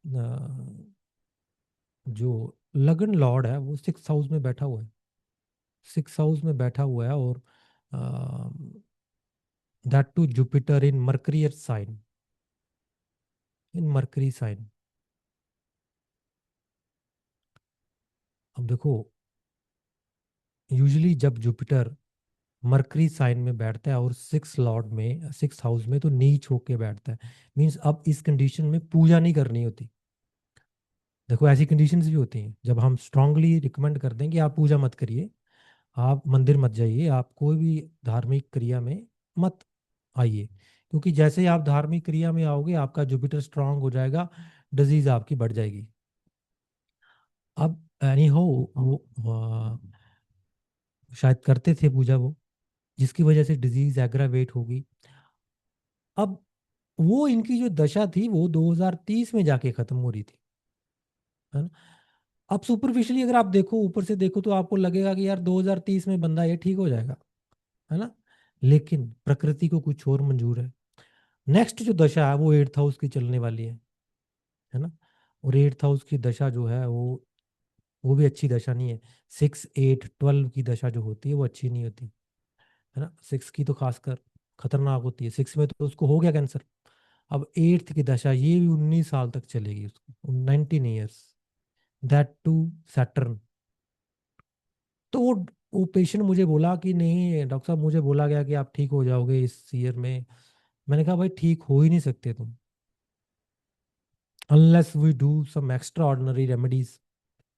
जो लगन लॉर्ड है वो 6th हाउस में बैठा हुआ है। 6th हाउस में बैठा हुआ है, और that to Jupiter in Mercury sign, in Mercury sign. अब देखो, यूजली जब जुपिटर मरकरी साइन में बैठता है और 6th हाउस में तो नीच होके बैठता है, मीन्स अब इस कंडीशन में पूजा नहीं करनी होती। देखो ऐसी कंडीशंस भी होती हैं जब हम स्ट्रांगली रिकमेंड करते हैं कि आप पूजा मत करिए, आप मंदिर मत जाइए, आप कोई भी धार्मिक क्रिया में मत आइए, क्योंकि जैसे ही आप धार्मिक क्रिया में आओगे आपका जुपिटर स्ट्रांग हो जाएगा, डिजीज आपकी बढ़ जाएगी। अब एनी हो वो शायद करते थे पूजा वो, जिसकी वजह से डिजीज एग्रावेट होगी। अब वो इनकी जो दशा थी वो 2030 में जाके खत्म हो रही थी, है ना। अब सुपरफिशियली अगर आप देखो, ऊपर से देखो, तो आपको लगेगा कि यार 2030 में बंदा ये ठीक हो जाएगा, है ना। लेकिन प्रकृति को कुछ और मंजूर है। नेक्स्ट जो दशा है वो 8th हाउस की चलने वाली है ना। और 8th हाउस की दशा जो है वो भी अच्छी दशा नहीं है। 6, 8, 12 की दशा जो होती है वो अच्छी नहीं होती, है ना। 6 की तो खासकर खतरनाक होती है, 6 में तो उसको हो गया कैंसर। अब 8th की दशा ये भी 19 साल तक चलेगी उसको, 19 ईयर्स, दैट टू सैटर्न। तो वो पेशेंट मुझे बोला कि नहीं डॉक्टर साहब, मुझे बोला गया कि आप ठीक हो जाओगे इस ईयर में। मैंने कहा भाई ठीक हो ही नहीं सकते तुम, unless we do some extraordinary remedies,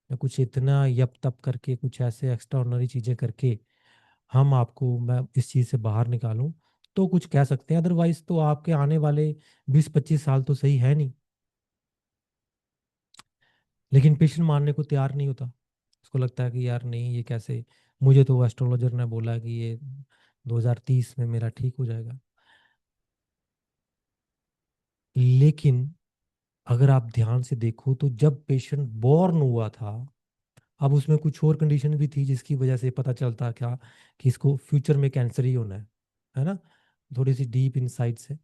या कुछ इतना यप तप करके, कुछ ऐसे एक्स्ट्रा ऑर्डिनरी चीजें करके हम आपको, मैं इस चीज से बाहर निकालूं, तो कुछ कह सकते हैं। अदरवाइज तो आपके आने वाले 20-25 साल तो सही है नहीं। लेकिन पेशेंट मानने को तैयार नहीं होता, उसको लगता है कि यार नहीं ये कैसे, मुझे तो एस्ट्रोलॉजर ने बोला कि ये 2030 में मेरा ठीक हो जाएगा। लेकिन अगर आप ध्यान से देखो तो जब पेशेंट बॉर्न हुआ था, अब उसमें कुछ और कंडीशन भी थी जिसकी वजह से पता चलता क्या कि इसको फ्यूचर में कैंसर ही होना है ना। थोड़ी सी डीप इनसाइट से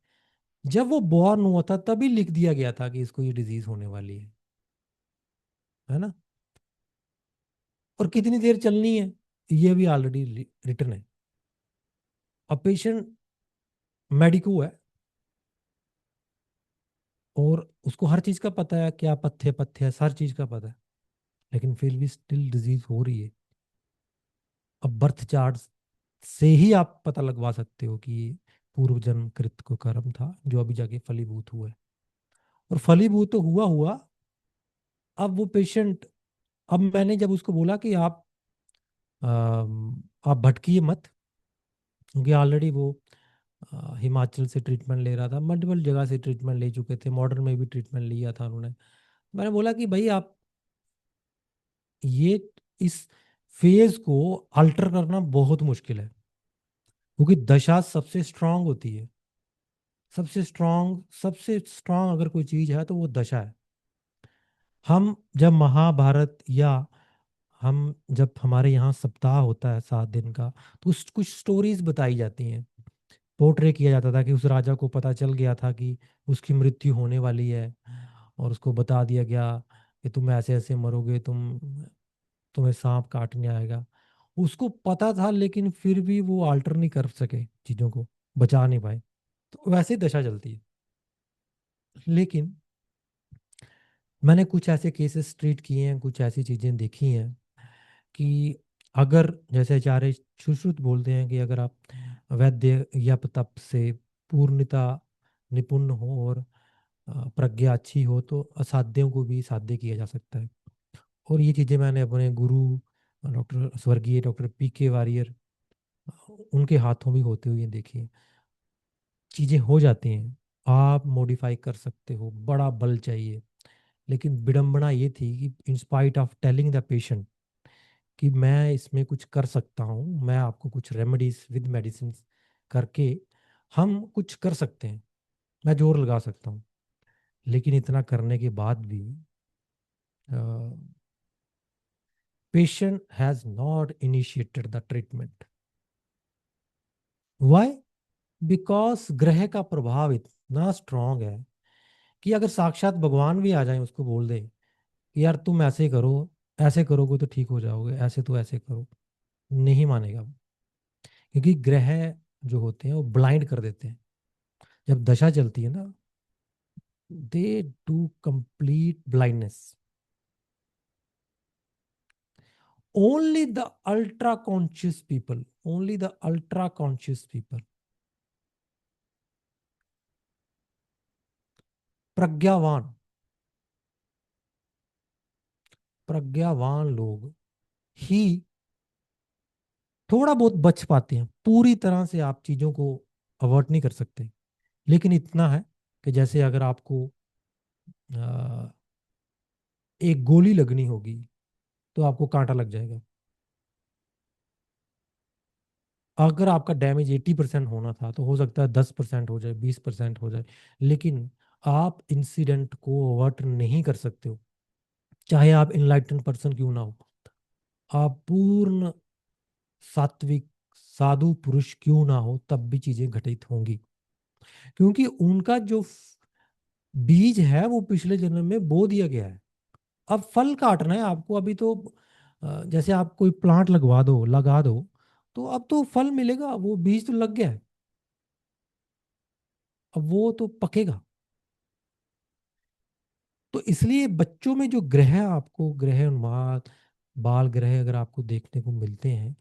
जब वो बॉर्न हुआ था तभी लिख दिया गया था कि इसको ये डिजीज होने वाली है ना। और कितनी देर चलनी है ये भी ऑलरेडी रिटर्न है। अब पेशेंट मेडिको है और उसको हर चीज का पता है, क्या पथ्य पथ्य है, हर चीज का पता है, लेकिन फिर भी स्टिल डिजीज हो रही है। अब बर्थ चार्ट से ही आप पता लगवा सकते हो कि ये पूर्व जन्म कृत को कर्म था जो अभी जाके फलीभूत हुआ है। और फलीभूत तो हुआ हुआ। अब वो पेशेंट, अब मैंने जब उसको बोला कि आप भटकिए मत, क्योंकि ऑलरेडी वो हिमाचल से ट्रीटमेंट ले रहा था, मल्टीपल जगह से ट्रीटमेंट ले चुके थे, मॉडर्न में भी ट्रीटमेंट लिया था उन्होंने। मैंने बोला कि भाई आप ये इस फेज को अल्टर करना बहुत मुश्किल है, क्योंकि दशा सबसे स्ट्रांग होती है। सबसे स्ट्रांग अगर कोई चीज है तो वो दशा है। हम जब महाभारत या हम जब हमारे यहाँ सप्ताह होता है 7 दिन का, तो कुछ स्टोरीज बताई जाती हैं। पोर्ट्रे किया जाता था कि उस राजा को पता चल गया था कि उसकी मृत्यु होने वाली है, और उसको बता दिया गया कि तुम ऐसे ऐसे मरोगे, तुम्हें सांप काटने आएगा। उसको पता था लेकिन फिर भी वो आल्टर नहीं कर सके, चीजों को बचा नहीं पाए। तो वैसे ही दशा चलती है। लेकिन मैंने कुछ ऐसे केसेस ट्रीट किए हैं, कुछ ऐसी चीजें देखी हैं कि अगर जैसे आचार्य सुश्रुत बोलते हैं कि अगर आप वैद्य यप तप से पूर्णता निपुण हो और प्रज्ञा अच्छी हो तो असाध्यों को भी साध्य किया जा सकता है। और ये चीज़ें मैंने अपने गुरु डॉक्टर स्वर्गीय डॉक्टर PK वारियर उनके हाथों भी होते हुए देखी हैं। चीज़ें हो जाती हैं, आप मॉडिफाई कर सकते हो, बड़ा बल चाहिए। लेकिन विडंबना ये थी कि in spite of telling the patient कि मैं इसमें कुछ कर सकता हूँ, मैं आपको कुछ रेमेडीज विद मेडिसिन करके हम कुछ कर सकते हैं, मैं जोर लगा सकता हूँ। लेकिन इतना करने के बाद भी patient has not initiated the treatment. Why? Because ग्रह का प्रभाव इतना स्ट्रांग है कि अगर साक्षात भगवान भी आ जाए उसको बोल दे कि यार तुम ऐसे करो, ऐसे करोगे तो ठीक हो जाओगे, ऐसे तो ऐसे करो, नहीं मानेगा वो। क्योंकि ग्रह जो होते हैं वो ब्लाइंड कर देते हैं। जब दशा चलती है ना, they do complete blindness. Only the ultra conscious people, only the ultra conscious people, प्रज्ञावान प्रज्ञावान लोग ही थोड़ा बहुत बच पाते हैं। पूरी तरह से आप चीजों को अवॉइड नहीं कर सकते, लेकिन इतना है कि जैसे अगर आपको अ, एक गोली लगनी होगी तो आपको कांटा लग जाएगा। अगर आपका डैमेज 80% होना था तो हो सकता है 10% हो जाए, 20% हो जाए, लेकिन आप इंसिडेंट को अवॉइड नहीं कर सकते हो। चाहे आप इनलाइटन पर्सन क्यों ना हो, आप पूर्ण सात्विक साधु पुरुष क्यों ना हो, तब भी चीजें घटित होंगी। क्योंकि उनका जो बीज है वो पिछले जन्म में बो दिया गया है। अब फल काटना है आपको। अभी तो जैसे आप कोई प्लांट लगवा दो, लगा दो, तो अब तो फल मिलेगा, वो बीज तो लग गया है, अब वो तो पकेगा। तो इसलिए बच्चों में जो ग्रह, आपको ग्रह उन्माद, बाल ग्रह अगर आपको देखने को मिलते हैं,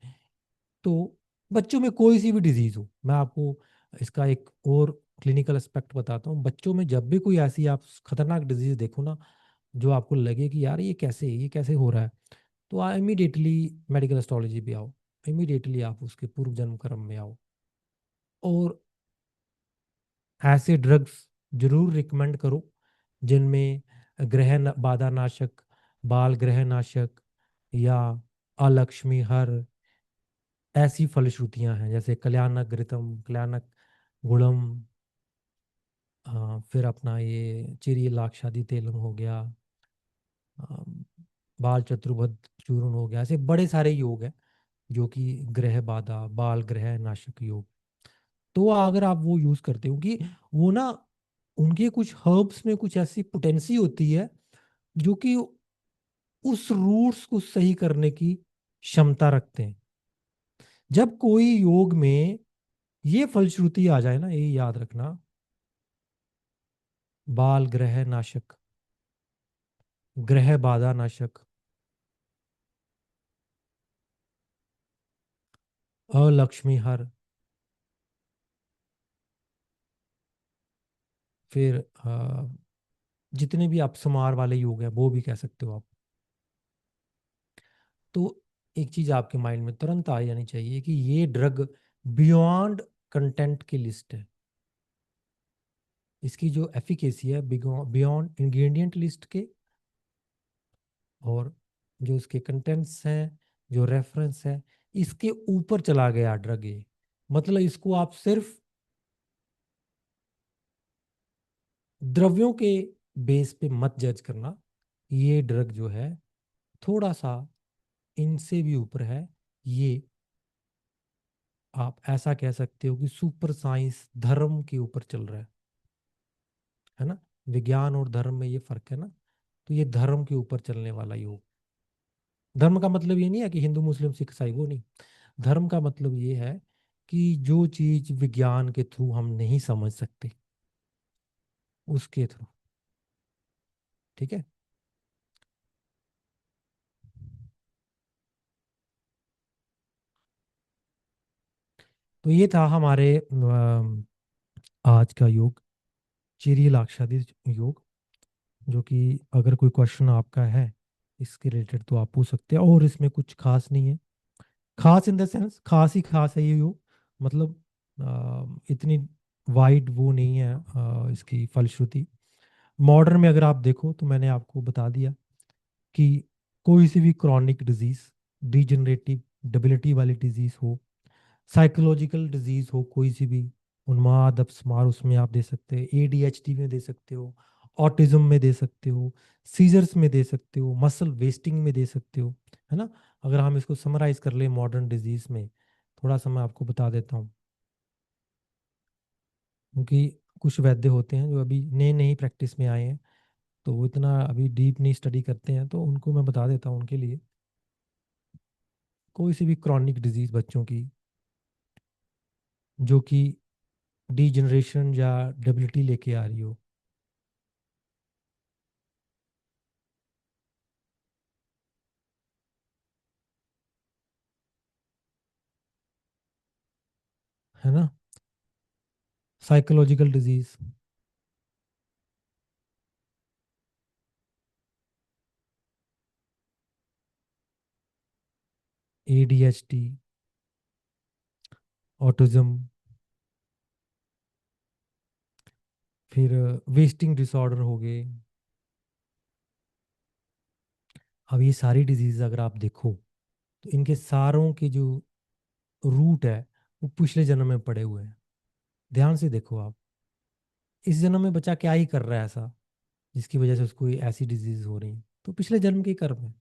तो बच्चों में कोई सी भी डिजीज हो, मैं आपको इसका एक और क्लिनिकल एस्पेक्ट बताता हूँ। बच्चों में जब भी कोई ऐसी आप खतरनाक डिजीज देखो ना, जो आपको लगे कि यार ये कैसे हो रहा है, तो आप इमीडिएटली मेडिकल एस्ट्रोलॉजी पे आओ। इमीडिएटली आप उसके पूर्व जन्म कर्म में आओ। और ऐसे ड्रग्स जरूर रिकमेंड करो जिनमें बाधा नाशक, बाल ग्रह नाशक या अलक्ष्मी हर ऐसी फलश्रुतियां हैं, जैसे कल्याणक घृतम, कल्याणक गुणम, फिर अपना ये चिरी लाक्षादी तेलम हो गया, अम, बाल चतुर्भुज चूर्ण हो गया। ऐसे बड़े सारे योग हैं जो कि ग्रह बाधा, बाल ग्रह नाशक योग। तो अगर आप वो यूज करते हो कि वो ना उनके कुछ हर्ब्स में कुछ ऐसी पोटेंसी होती है जो कि उस रूट्स को सही करने की क्षमता रखते हैं। जब कोई योग में ये फलश्रुति आ जाए ना, ये याद रखना, बाल ग्रह नाशक, ग्रह बाधा नाशक, अलक्ष्मी हर, फिर जितने भी आप समार वाले योग है वो भी कह सकते हो आप। तो एक चीज आपके माइंड में तुरंत आ जानी चाहिए कि ये ड्रग बियॉन्ड कंटेंट की लिस्ट है। इसकी जो एफिकेसी है बियॉन्ड इंग्रेडिएंट लिस्ट के, और जो उसके कंटेंट्स हैं, जो रेफरेंस है, इसके ऊपर चला गया ड्रग ये। मतलब इसको आप सिर्फ द्रव्यों के बेस पे मत जज करना। ये ड्रग जो है थोड़ा सा इनसे भी ऊपर है। ये आप ऐसा कह सकते हो कि सुपर साइंस धर्म के ऊपर चल रहा है ना। विज्ञान और धर्म में ये फर्क है ना। तो ये धर्म के ऊपर चलने वाला योग। धर्म का मतलब ये नहीं है कि हिंदू मुस्लिम सिख ईसाई, वो नहीं। धर्म का मतलब ये है कि जो चीज विज्ञान के थ्रू हम नहीं समझ सकते, उसके थ्रू। ठीक है। तो ये था हमारे आज का योग, चिरियल आच्छादित योग। जो कि अगर कोई क्वेश्चन आपका है इसके रिलेटेड तो आप पूछ सकते हैं, और इसमें कुछ खास नहीं है। खास इन द सेंस खास ही खास है ये योग। मतलब इतनी वाइड वो नहीं है इसकी फलश्रुति। मॉडर्न में अगर आप देखो तो मैंने आपको बता दिया कि कोई सी भी क्रॉनिक डिजीज, डिजेनरेटिव डेबिलिटी वाली डिजीज हो, साइकोलॉजिकल डिजीज हो कोई सी भी, उन्माद अपस्मार उसमें आप दे सकते हैं, एडीएचडी में दे सकते हो, ऑटिज्म में दे सकते हो, सीजर्स में दे सकते हो, मसल वेस्टिंग में दे सकते हो, है ना। अगर हम इसको समराइज कर ले मॉडर्न डिजीज में, थोड़ा सा मैं आपको बता देता हूँ। क्योंकि कुछ वैद्य होते हैं जो अभी नए नई प्रैक्टिस में आए हैं, तो वो इतना अभी डीप नहीं स्टडी करते हैं, तो उनको मैं बता देता हूँ उनके लिए। कोई सी भी क्रॉनिक डिजीज बच्चों की जो कि डीजनरेशन या डेबिलिटी लेके आ रही हो, है ना, साइकोलॉजिकल डिजीज, एडीएचडी, ऑटिज्म, फिर वेस्टिंग डिसऑर्डर हो गए। अब ये सारी डिजीज अगर आप देखो तो इनके सारों के जो रूट है वो पिछले जन्म में पड़े हुए हैं। ध्यान से देखो आप, इस जन्म में बच्चा क्या ही कर रहा है ऐसा जिसकी वजह से उसको ये ऐसी डिजीज हो रही है, तो पिछले जन्म के कर्म है।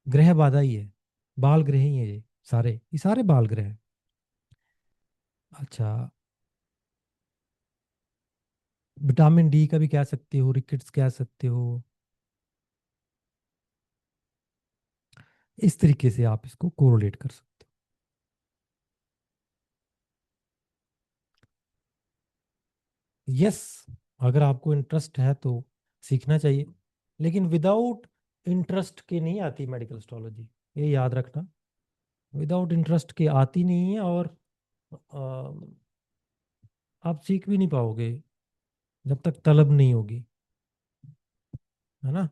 ग्रह बाधा ही है, बाल ग्रह ही है ये सारे बाल ग्रह हैं। अच्छा, विटामिन डी का भी कह सकते हो, रिकेट्स कह सकते हो। इस तरीके से आप इसको कोरिलेट कर सकते हो। यस, अगर आपको इंटरेस्ट है तो सीखना चाहिए, लेकिन विदाउट इंटरेस्ट के नहीं आती मेडिकल एस्ट्रोलॉजी, ये याद रखना। विदाउट इंटरेस्ट के आती नहीं है, और आप सीख भी नहीं पाओगे जब तक तलब नहीं होगी, है ना।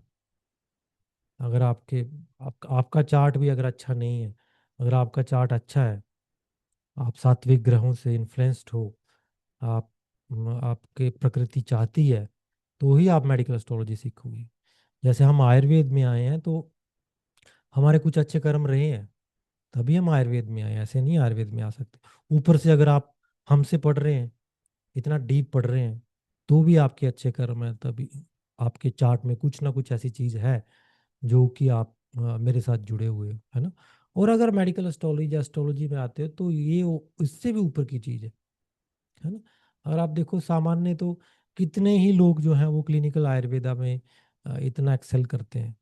अगर आपका चार्ट भी अगर अच्छा नहीं है, अगर आपका चार्ट अच्छा है, आप सात्विक ग्रहों से इन्फ्लुएंस्ड हो, आप आपके प्रकृति चाहती है, तो ही आप मेडिकल एस्ट्रोलॉजी सीखोगे। जैसे हम आयुर्वेद में आए हैं तो हमारे कुछ अच्छे कर्म रहे हैं, तभी हम आयुर्वेद में आए हैं, ऐसे नहीं आयुर्वेद में आ सकते। ऊपर से अगर आप हमसे पढ़ रहे हैं, इतना डीप पढ़ रहे हैं, तो भी आपके अच्छे कर्म हैं, तभी आपके चार्ट में कुछ ना कुछ ऐसी चीज है जो कि आप मेरे साथ जुड़े हुए हो, है ना। और अगर मेडिकल एस्ट्रोलॉजी या एस्ट्रोलॉजी में आते हो तो ये इससे भी ऊपर की चीज है ना। अगर आप देखो सामान्य तो कितने ही लोग जो हैं वो क्लिनिकल आयुर्वेदा में इतना एक्सेल करते हैं।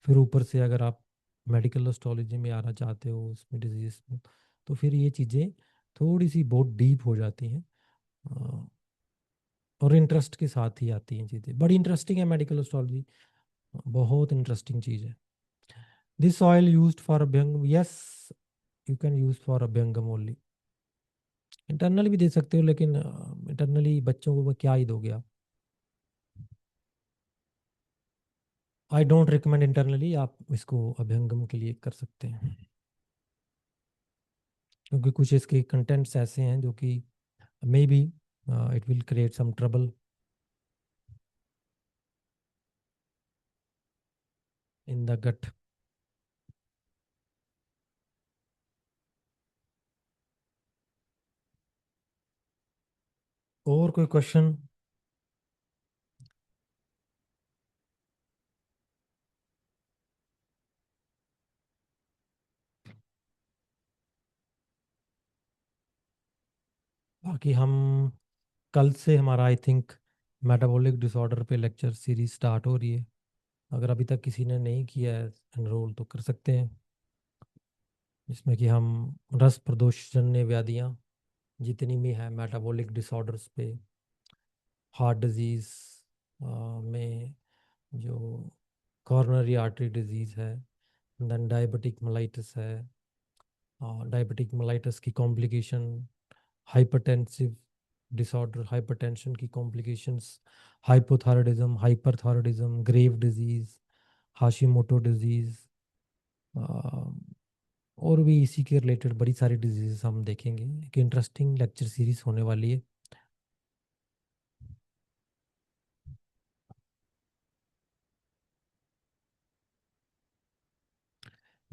फिर ऊपर से अगर आप मेडिकल एस्ट्रोलॉजी में आना चाहते हो, इसमें डिजीज में, तो फिर ये चीज़ें थोड़ी सी बहुत डीप हो जाती हैं। अ, और इंटरेस्ट के साथ ही आती हैं चीज़ें, बड़ी इंटरेस्टिंग है मेडिकल एस्ट्रोलॉजी, बहुत इंटरेस्टिंग चीज़ है। This oil used for abhyangam, yes, you can use for abhyangam only. Internally भी दे सकते हो, लेकिन इंटरनली बच्चों को क्या ही दोगे आप। आई डोंट रिकमेंड इंटरनली, आप इसको अभ्यंगम के लिए कर सकते हैं, क्योंकि कुछ इसके कंटेंट्स ऐसे हैं जो कि may be it will create some trouble in the gut. और कोई क्वेश्चन? बाकी हम कल से हमारा आई थिंक मेटाबॉलिक डिसऑर्डर पे लेक्चर सीरीज स्टार्ट हो रही है। अगर अभी तक किसी ने नहीं किया है एनरोल तो कर सकते हैं, जिसमें कि हम रस प्रदोषजन्य व्याधियाँ जितनी भी है मेटाबॉलिक डिसऑर्डर्स पे, हार्ट डिजीज़ में जो कॉर्नरी आर्टरी डिजीज़ है, देन डायबिटिक मेलाइटिस है, डायबिटिक मेलाइटिस की कॉम्प्लिकेशन, हाइपरटेंसिव डिसऑर्डर, हाइपरटेंशन की complications, hypothyroidism, hyperthyroidism, grave disease, Hashimoto disease, और भी इसी के रिलेटेड बड़ी सारी डिजीज़ हम देखेंगे। एक इंटरेस्टिंग लेक्चर सीरीज होने वाली है।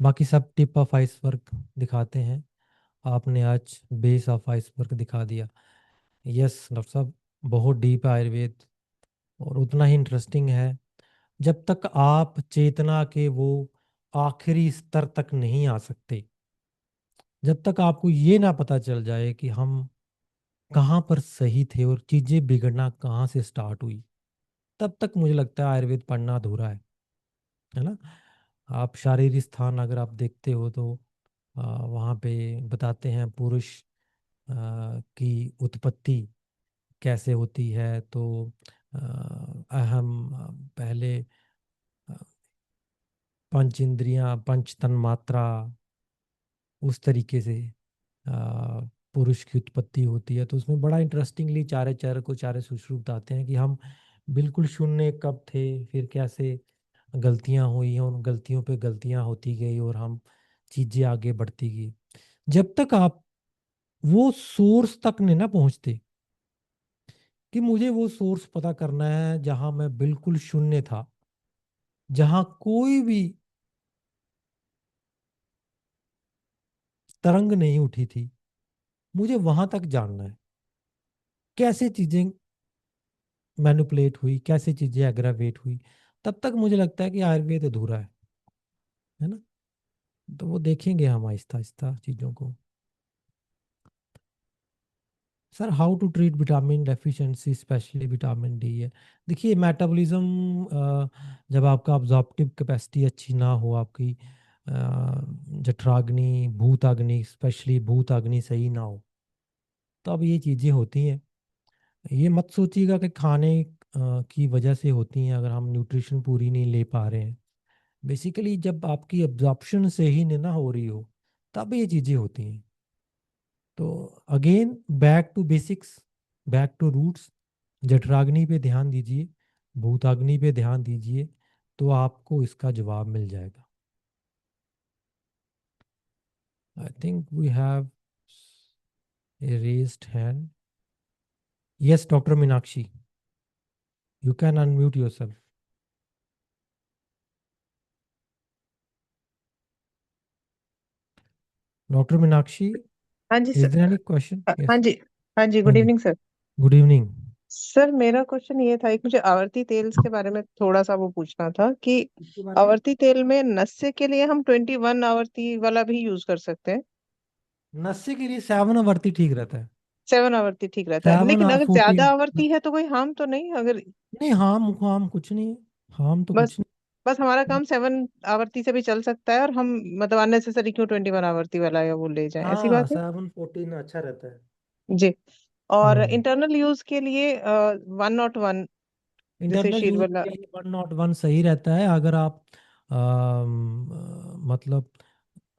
बाकी सब टिप ऑफ आइसबर्ग दिखाते हैं, आपने आज बेस ऑफ आइसबर्ग दिखा दिया। यस डॉक्टर साहब, बहुत डीप है आयुर्वेद, और उतना ही इंटरेस्टिंग है। जब तक आप चेतना के वो आखिरी स्तर तक नहीं आ सकते, जब तक आपको ये ना पता चल जाए कि हम कहाँ पर सही थे और चीज़ें बिगड़ना कहाँ से स्टार्ट हुई, तब तक मुझे लगता है आयुर्वेद पढ़ना अधूरा है ना। आप शारीरिक स्थान अगर आप देखते हो तो वहाँ पे बताते हैं पुरुष की उत्पत्ति कैसे होती है। तो अहम पहले अ, पंच इंद्रियां, पंच तन मात्रा, उस तरीके से पुरुष की उत्पत्ति होती है। तो उसमें बड़ा इंटरेस्टिंगली चारे चर को चारे सुश्रुत बताते हैं कि हम बिल्कुल शून्य कब थे, फिर कैसे गलतियां हुई, उन गलतियों पे गलतियां होती गई और हम चीजें आगे बढ़ती गई। जब तक आप वो सोर्स तक नहीं ना पहुंचते, कि मुझे वो सोर्स पता करना है जहां मैं बिल्कुल शून्य था, जहां कोई भी तरंग नहीं उठी थी, मुझे वहां तक जानना है कैसे चीजें मैनिपुलेट हुई, कैसे चीजें एग्रावेट हुई। तब तक मुझे लगता है कि आयुर्वेद अधूरा है ना। तो वो देखेंगे हम आहिस्ता आहिस्ता चीजों को। Sir how to treat vitamin deficiency specially vitamin D है। देखिए मेटाबॉलिज्म, जब आपका अब्जॉर्प्टिव कैपेसिटी अच्छी ना हो, आपकी जठराग्नि भूताग्नि स्पेशली भूताग्नि सही ना हो, तब ये चीज़ें होती हैं। ये मत सोचिएगा कि खाने की वजह से होती हैं, अगर हम न्यूट्रिशन पूरी नहीं ले पा रहे हैं। बेसिकली जब आपकी एब्जॉर्प्शन से ही नहीं ना हो रही हो, तब ये चीज़ें होती हैं। तो again back to basics, back to roots, जठराग्नि पे ध्यान दीजिए, भूताग्नि पे ध्यान दीजिए, तो आपको इसका जवाब मिल जाएगा। I think we have a raised hand. Yes doctor Meenakshi, you can unmute yourself. Doctor Meenakshi, हाँ जी is sir. There any question? हाँ यस। जी। हाँ जी, हाँ गुड जी, evening sir. Good evening. Sir मेरा क्वेश्चन ये था, एक मुझे आवर्ती तेल्स के बारे में थोड़ा सा वो पूछना था कि किसके बारे में? आवर्ती तेल में नस्से के लिए हम 21 आवर्ती वाला भी यूज कर सकते हैं? नशे के लिए 7 आवर्ती ठीक रहता है। 7 आवर्ती ठीक रहता है, सेवन लेकिन और अगर ज्यादा 14। आवर्ती है तो कोई हार्म तो नहीं अगर? नहीं, हार्म हार्म कुछ नहीं है। हार्म तो बस कुछ बस हमारा नहीं। काम 7 आवर्ती से भी चल सकता है, और हम मतलब अननेसेसरी क्यों 21 आवर्ती वाला या वो ले जाएं, ऐसी हाँ, बात है। 7-14 अच्छा रहता है। जी। और हम्म। इंटरनल यूज के लिए 101, जैसे इंटरनल शीट यूज वाला। के लिए 101 सही रहता है। अगर आप मतलब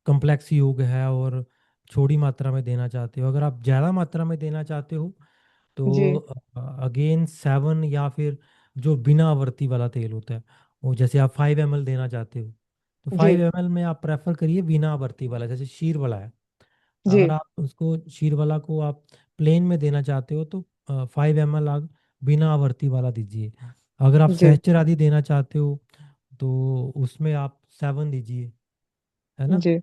कम्प्लेक्स योग है और छोटी मात्रा में देना चाहते हो, अगर आप ज़्यादा मात्रा में देना चाहते हो तो जी अगेन 7, या फिर जो बिना आवर्ती वाला तेल होता है, वो जैसे आप 5 ml देना चाहते हो, तो जी 5 ml में आप प्रेफर करिए बिना आवर्ती वाला, जैसे शीर वाला है। जी अगर आप उसको शीर वाला को आप प्लेन में देना चाहते हो तो 5 ml आप बिना आवर्ती वाला दीजिए। अगर आप जी फ्रेक्चर आदि देना चाहते हो तो उसमें आप 7 दीजिए, है ना। जी।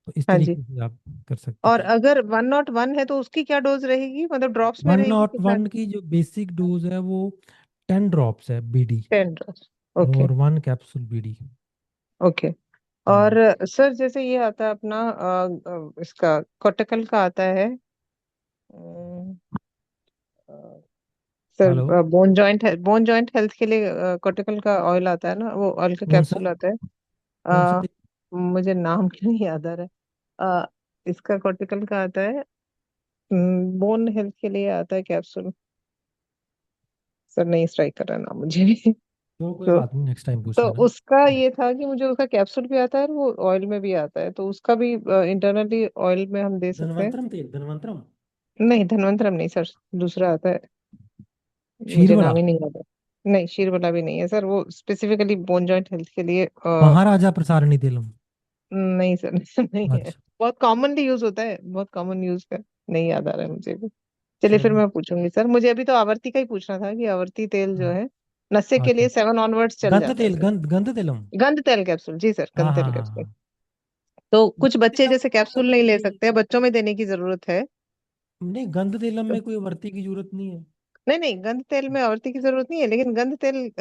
तो इस हाँ जी। तरीके से आप कर सकते और हैं। अगर 101 है तो उसकी क्या डोज रहेगी, मतलब ड्रॉप्स में वन रहेगी नॉट कितना? वन की जो बेसिक डोज है वो 10 ड्रॉप्स है बीडी, 10 ड्रॉप्स। ओके। और 1 कैप्सूल बीडी। ओके। और हम्म। सर जैसे ये आता है अपना इसका कोटेकल का आता है, sir, hello. Bone joint health के लिए कोटेकल का ऑयल आता है ना, वो ऑयल का कौन सा? कैप्सूल आता है। कौन सा अ, तेल? मुझे नाम क्यों नहीं याद आ रहा है। इसका कोटेकल का आता है, बोन हेल्थ के लिए आता है कैप्सूल। सर नहीं स्ट्राइक कर रहा नाम मुझे भी। तो कोई तो बात नहीं, नेक्स्ट टाइम पूछ तो लेना। उसका ये था कि मुझे उसका कैप्सूल भी आता है और वो ऑयल में भी आता है, तो उसका भी इंटरनली ऑयल में हम दे सकते हैं। धनवंतरम तेल, धनवंतरम। नहीं धनवंतरम नहीं सर, दूसरा आता है, शीर मुझे वाला। नाम ही नहीं याद है। नहीं शीर वाला भी नहीं है सर, वो स्पेसिफिकली बोन जॉइंट हेल्थ के लिए महाराजा प्रसारणी तेलम। नहीं सर नहीं है। अच्छा। बहुत कॉमनली यूज होता है, बहुत कॉमन यूज का, नहीं याद आ रहा है मुझे भी। चलिए फिर चलो। मैं पूछूंगी सर, मुझे अभी तो आवर्ती का ही पूछना था कि आवर्ती तेल जो हाँ, है नशे के अच्छा। लिए 7 ऑनवर्ड्स चल गंध जाता है तेल, सर। गंध तेलम। गंध तेल कैप्सूल, जी सर, हाँ गंध हाँ तेल हाँ कैप्सूल। हाँ। तो कुछ गंध बच्चे तेलम जैसे में कैप्सूल नहीं ले आवर्ती सकते, बच्चों में देने की जरूरत है। नहीं, गंध तेलम तो में कोई आवर्ती की जरूरत नहीं है। नहीं नहीं, गंध तेल में आवर्ती की जरूरत नहीं है, लेकिन गंध तेल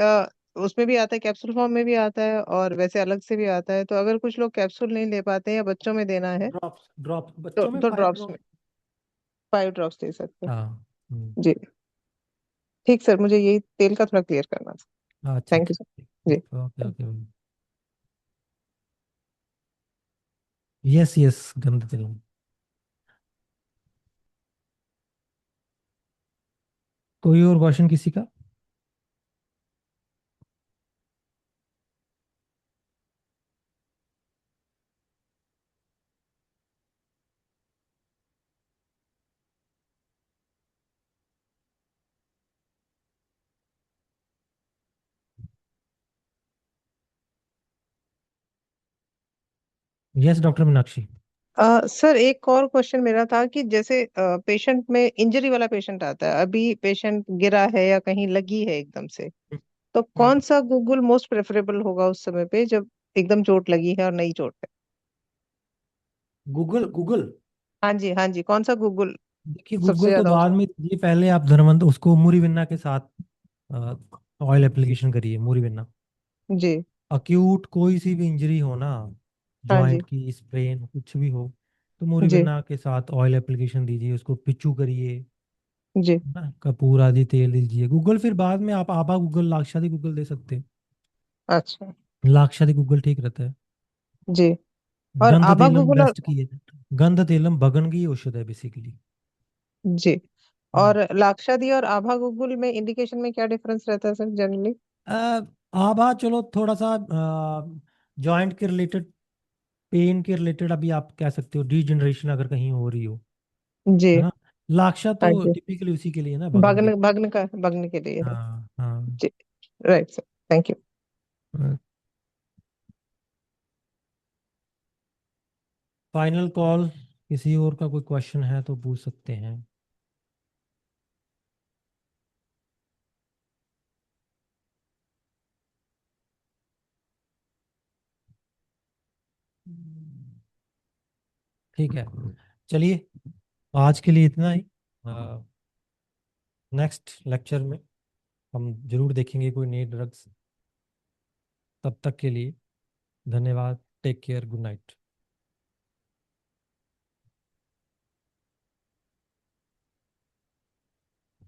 उसमें भी आता है, कैप्सूल फॉर्म में भी आता है और वैसे अलग से भी आता है, तो अगर कुछ लोग कैप्सूल नहीं ले पाते हैं या बच्चों में देना है ड्रॉप्स, ड्रॉप तो बच्चों में 5 ड्रॉप्स में ड्रॉप 5 ड्रॉप्स दे सकते हैं। हाँ। हम्म। जी ठीक सर, मुझे यही तेल का थोड़ा क्लियर करना था। अच्छा थैंक यू ठीक सर। ठीक जी। ठीक, ओके ओके। यस यस, गंध तेलम। कोई और क्वेश्चन किसी का? Yes doctor Meenakshi. सर एक और क्वेश्चन मेरा था कि जैसे पेशेंट में इंजरी वाला पेशेंट आता है, अभी पेशेंट गिरा है या कहीं लगी है एकदम से, तो हम्म। कौन सा गूगल मोस्ट प्रेफरेबल होगा उस समय पे जब एकदम चोट लगी है और नई चोट है? Google, Google. हाँ जी हाँ जी, कौन सा गूगल देखिए, सबसे गूगल तो ज्यादा बाद में ये पहले आप धनवंत उसको मूरी बिन्ना के साथ ऑयल एप्लीकेशन करिए, मूरी बिन्ना। जी अक्यूट कोई सी भी इंजरी हो ना, हाँ जी जॉइंट की, स्प्रेन, कुछ भी हो, तो मूरी जी बिन्ना के साथ ऑयल एप्लीकेशन दीजिए, उसको पिच्चू करिए, जी। है ना, कपूर आदि तेल दीजिए। गूगल फिर बाद में आप आभा गूगल, लाक्षादी गूगल दे सकते हैं। अच्छा। लाक्षादी गूगल ठीक रहता है। जी। और गंध आभा तेलम गूगल और बेस्ट की है। गंध तेलम भगन की औषध है बेसिकली। जी। और लाक्षादी और आभा गूगल में इंडिकेशन में क्या डिफरेंस रहता है सर जनरली? आभा चलो थोड़ा सा जॉइंट के रिलेटेड, पेन के रिलेटेड अभी आप कह सकते हो, डीजनरेशन अगर कहीं हो रही हो, जी है ना। लाक्षा हाँ तो जी। टिपिकली उसी के लिए ना, भगन के। भग्न के लिए है। हाँ हाँ। जी। Right sir. Thank you. Final call, किसी और का कोई क्वेश्चन है तो पूछ सकते हैं। ठीक है, चलिए, आज के लिए इतना ही। नेक्स्ट लेक्चर में हम जरूर देखेंगे कोई नई ड्रग्स। तब तक के लिए धन्यवाद, टेक केयर, गुड नाइट।